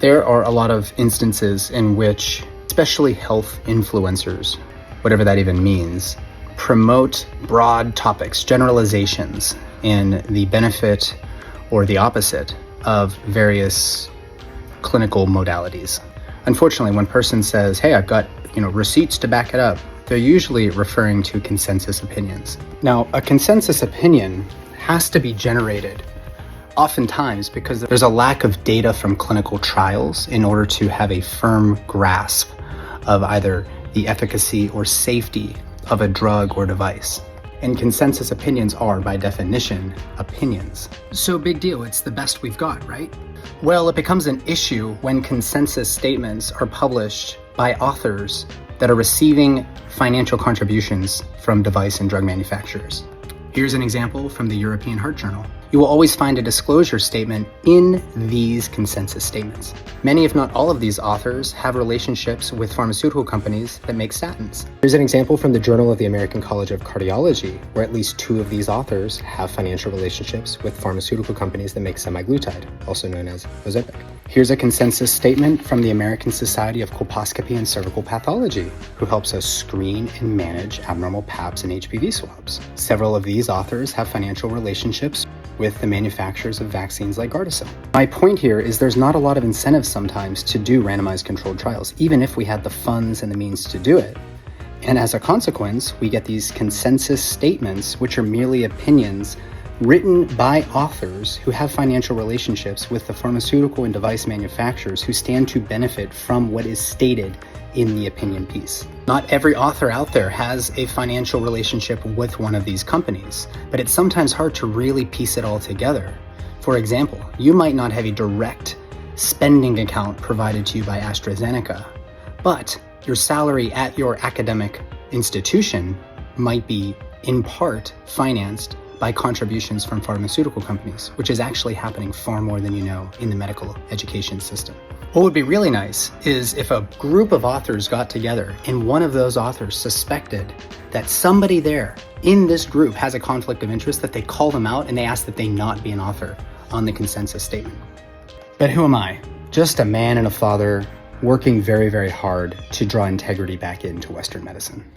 There are a lot of instances in which, especially health influencers, whatever that even means, promote broad topics, generalizations, in the benefit or the opposite of various clinical modalities. Unfortunately, when a person says, hey, I've got receipts to back it up, they're usually referring to consensus opinions. Now, a consensus opinion has to be generated oftentimes because there's a lack of data from clinical trials in order to have a firm grasp of either the efficacy or safety of a drug or device. And consensus opinions are, by definition, opinions. So big deal, it's the best we've got, right? Well, it becomes an issue when consensus statements are published by authors that are receiving financial contributions from device and drug manufacturers. Here's an example from the European Heart Journal. You will always find a disclosure statement in these consensus statements. Many, if not all of these authors have relationships with pharmaceutical companies that make statins. Here's an example from the Journal of the American College of Cardiology, where at least 2 of these authors have financial relationships with pharmaceutical companies that make semaglutide, also known as Ozempic. Here's a consensus statement from the American Society of Colposcopy and Cervical Pathology, who helps us screen and manage abnormal PAPs and HPV swabs. Several of these authors have financial relationships with the manufacturers of vaccines like Gardasil. My point here is there's not a lot of incentive sometimes to do randomized controlled trials, even if we had the funds and the means to do it. And as a consequence, we get these consensus statements, which are merely opinions written by authors who have financial relationships with the pharmaceutical and device manufacturers who stand to benefit from what is stated in the opinion piece. Not every author out there has a financial relationship with one of these companies, but it's sometimes hard to really piece it all together. For example, you might not have a direct spending account provided to you by AstraZeneca, but your salary at your academic institution might be in part financed by contributions from pharmaceutical companies, which is actually happening far more than you know in the medical education system. What would be really nice is if a group of authors got together and one of those authors suspected that somebody there in this group has a conflict of interest, that they call them out and they ask that they not be an author on the consensus statement. But who am I? Just a man and a father working very, very hard to draw integrity back into Western medicine.